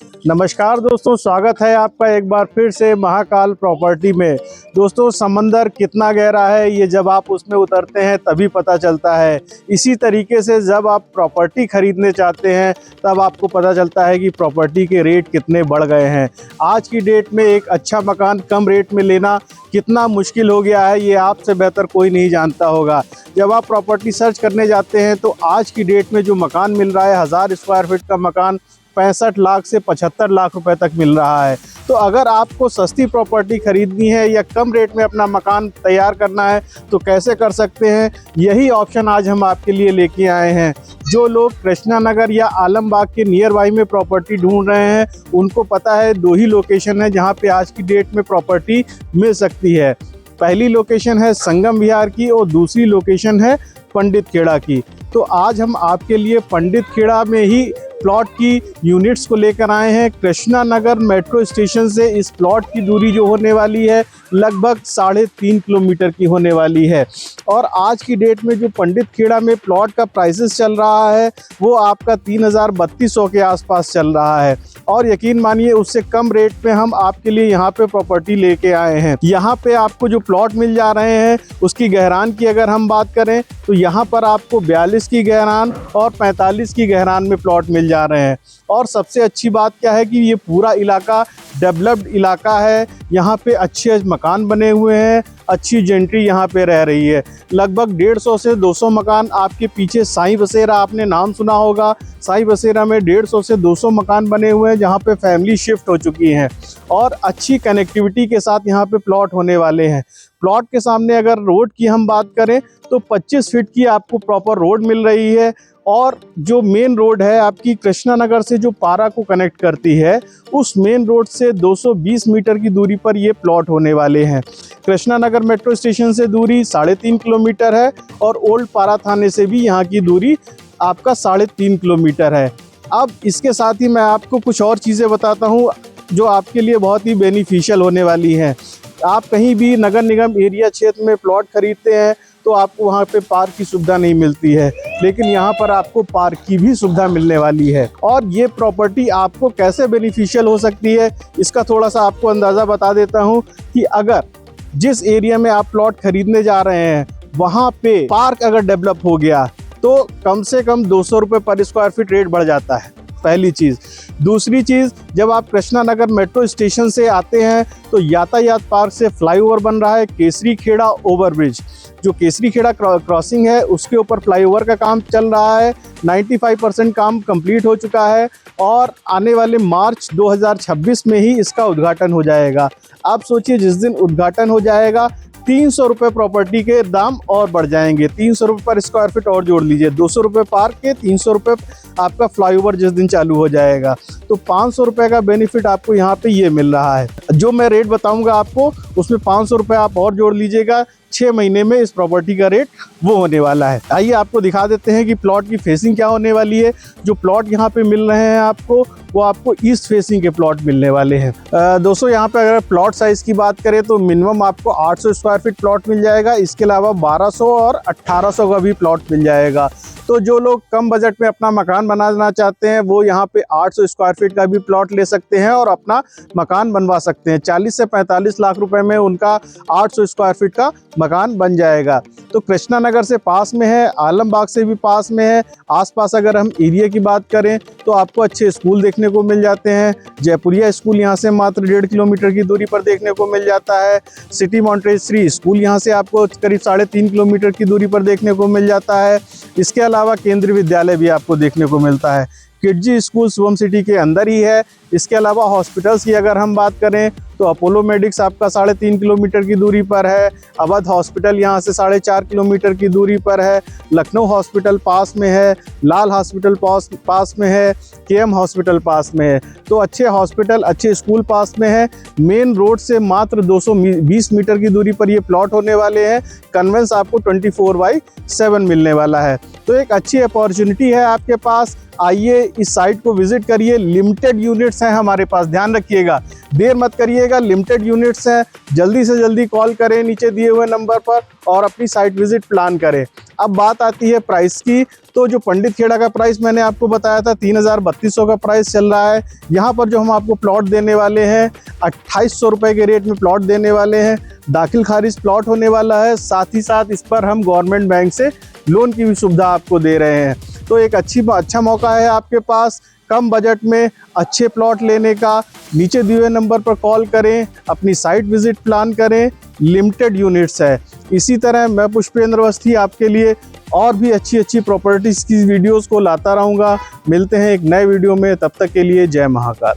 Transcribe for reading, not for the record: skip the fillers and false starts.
नमस्कार दोस्तों, स्वागत है आपका एक बार फिर से महाकाल प्रॉपर्टी में। दोस्तों, समंदर कितना गहरा है ये जब आप उसमें उतरते हैं तभी पता चलता है। इसी तरीके से जब आप प्रॉपर्टी खरीदने चाहते हैं तब आपको पता चलता है कि प्रॉपर्टी के रेट कितने बढ़ गए हैं। आज की डेट में एक अच्छा मकान कम रेट में लेना कितना मुश्किल हो गया है ये आपसे बेहतर कोई नहीं जानता होगा। जब आप प्रॉपर्टी सर्च करने जाते हैं तो आज की डेट में जो मकान मिल रहा है 1000 स्क्वायर फीट का मकान 65 लाख से 75 लाख रुपए तक मिल रहा है। तो अगर आपको सस्ती प्रॉपर्टी खरीदनी है या कम रेट में अपना मकान तैयार करना है तो कैसे कर सकते हैं, यही ऑप्शन आज हम आपके लिए लेके आए हैं। जो लोग कृष्णा नगर या आलमबाग के नियर बाई में प्रॉपर्टी ढूंढ रहे हैं उनको पता है दो ही लोकेशन है जहां पे आज की डेट में प्रॉपर्टी मिल सकती है। पहली लोकेशन है संगम विहार की और दूसरी लोकेशन है पंडित खेड़ा की। तो आज हम आपके लिए पंडित खेड़ा में ही प्लॉट की यूनिट्स को लेकर आए हैं। कृष्णा नगर मेट्रो स्टेशन से इस प्लॉट की दूरी जो होने वाली है लगभग 3.5 किलोमीटर की होने वाली है। और आज की डेट में जो पंडित खेड़ा में प्लॉट का प्राइसेस चल रहा है वो आपका 3,3200 के आसपास चल रहा है। और यकीन मानिए उससे कम रेट पे हम आपके लिए यहाँ पे प्रॉपर्टी लेके आए हैं। यहाँ पे आपको जो प्लॉट मिल जा रहे हैं उसकी गहरान की अगर हम बात करें तो यहाँ पर आपको 42 की गहरान और 45 की गहरान में प्लॉट मिल जा रहे हैं। और सबसे अच्छी बात क्या है कि ये पूरा इलाका डेवलप्ड इलाका है। यहाँ पे अच्छे मकान बने हुए हैं, अच्छी जेंट्री यहाँ पे रह रही है। लगभग 150 से 200 मकान आपके पीछे साईं बसेरा आपने नाम सुना होगा। साईं बसेरा में 150 से 200 मकान बने हुए हैं जहाँ पे फैमिली शिफ्ट हो चुकी हैं और अच्छी कनेक्टिविटी के साथ यहाँ पे प्लॉट होने वाले हैं। प्लॉट के सामने अगर रोड की हम बात करें तो 25 फीट की आपको प्रॉपर रोड मिल रही है। और जो मेन रोड है आपकी कृष्णा नगर से जो पारा को कनेक्ट करती है उस मेन रोड से 220 मीटर की दूरी पर ये प्लॉट होने वाले हैं। कृष्णा नगर मेट्रो स्टेशन से दूरी 3.5 किलोमीटर है और ओल्ड पारा थाने से भी यहाँ की दूरी आपका 3.5 किलोमीटर है। अब इसके साथ ही मैं आपको कुछ और चीज़ें बताता हूँ जो आपके लिए बहुत ही बेनिफिशियल होने वाली हैं। आप कहीं भी नगर निगम एरिया क्षेत्र में प्लॉट खरीदते हैं तो आपको वहाँ पे पार्क की सुविधा नहीं मिलती है, लेकिन यहाँ पर आपको पार्क की भी सुविधा मिलने वाली है। और ये प्रॉपर्टी आपको कैसे बेनिफिशियल हो सकती है इसका थोड़ा सा आपको अंदाज़ा बता देता हूँ कि अगर जिस एरिया में आप प्लॉट खरीदने जा रहे हैं वहाँ पे पार्क अगर डेवलप हो गया तो कम से कम 200 रुपये पर स्क्वायर फीट रेट बढ़ जाता है, पहली चीज़। दूसरी चीज़, जब आप कृष्णा नगर मेट्रो स्टेशन से आते हैं तो यातायात पार्क से फ्लाईओवर बन रहा है केसरी खेड़ा ओवरब्रिज। जो केसरी खेड़ा क्रॉसिंग है उसके ऊपर फ्लाईओवर का काम चल रहा है। 95% काम कंप्लीट हो चुका है और आने वाले मार्च 2026 में ही इसका उद्घाटन हो जाएगा। आप सोचिए जिस दिन उद्घाटन हो जाएगा 300 रुपये प्रॉपर्टी के दाम और बढ़ जाएंगे। 300 रुपये पर स्क्वायर फीट और जोड़ लीजिए, 200 रुपये पार्क के, 300 रुपये आपका फ्लाईओवर जिस दिन चालू हो जाएगा। तो 500 रुपये का बेनिफिट आपको यहाँ पे ये मिल रहा है। जो मैं रेट बताऊंगा आपको उसमें 500 रुपये आप और जोड़ लीजिएगा। 6 महीने में इस प्रॉपर्टी का रेट वो होने वाला है। आइए आपको दिखा देते हैं कि प्लॉट की फेसिंग क्या होने वाली है। जो प्लॉट यहाँ पे मिल रहे हैं आपको वो आपको ईस्ट फेसिंग के प्लॉट मिलने वाले हैं। दोस्तों, यहाँ पे अगर प्लॉट साइज़ की बात करें तो मिनिमम आपको 800 स्क्वायर फीट प्लॉट मिल जाएगा। इसके अलावा 1200 और 1800 का भी प्लॉट मिल जाएगा। तो जो लोग कम बजट में अपना मकान बनाना चाहते हैं वो यहाँ पे 800 स्क्वायर फीट का भी प्लॉट ले सकते हैं और अपना मकान बनवा सकते हैं। 40 से 45 लाख रुपए में उनका 800 स्क्वायर फीट का मकान बन जाएगा। तो कृष्णा नगर से पास में है, आलमबाग से भी पास में है। आसपास अगर हम एरिया की बात करें तो आपको अच्छे स्कूल देखने को मिल जाते हैं। जयपुरिया स्कूल यहाँ से मात्र 1.5 किलोमीटर की दूरी पर देखने को मिल जाता है। सिटी मॉन्टेसरी स्कूल यहाँ से आपको करीब 3.5 किलोमीटर की दूरी पर देखने को मिल जाता है। इसके अलावा केंद्रीय विद्यालय भी आपको देखने को मिलता है। किड्जी स्कूल शुभम सिटी के अंदर ही है। इसके अलावा हॉस्पिटल्स की अगर हम बात करें तो अपोलो मेडिक्स आपका 3.5 किलोमीटर की दूरी पर है। अवध हॉस्पिटल यहाँ से 4.5 किलोमीटर की दूरी पर है। लखनऊ हॉस्पिटल पास में है। लाल हॉस्पिटल पास में है। केएम हॉस्पिटल पास में है। तो अच्छे हॉस्पिटल, अच्छे स्कूल पास में है। मेन रोड से मात्र 220 मीटर की दूरी पर ये प्लॉट होने वाले हैं। कन्वेंस आपको 24/7 मिलने वाला है। तो एक अच्छी अपॉर्चुनिटी है आपके पास। आइए इस साइट को विजिट करिए। लिमिटेड यूनिट्स हैं हमारे पास, ध्यान रखिएगा। देर मत करिएगा, लिमिटेड यूनिट्स हैं, जल्दी से जल्दी कॉल करें नीचे दिए हुए नंबर पर और अपनी साइट विजिट प्लान करें। अब बात आती है प्राइस की, तो जो पंडित खेड़ा का प्राइस मैंने आपको बताया था 3,3200 का प्राइस चल रहा है। यहाँ पर जो हम आपको प्लॉट देने वाले हैं 2800 रुपये के रेट में प्लॉट देने वाले हैं। दाखिल खारिज प्लॉट होने वाला है, साथ ही साथ इस पर हम गवर्नमेंट बैंक से लोन की भी सुविधा आपको दे रहे हैं। तो एक अच्छा मौका है आपके पास कम बजट में अच्छे प्लॉट लेने का। नीचे दिए हुए नंबर पर कॉल करें, अपनी साइट विजिट प्लान करें, लिमिटेड यूनिट्स है। इसी तरह मैं पुष्पेंद्र अवस्थी आपके लिए और भी अच्छी प्रॉपर्टीज़ की वीडियोस को लाता रहूँगा। मिलते हैं एक नए वीडियो में, तब तक के लिए जय महाकाल।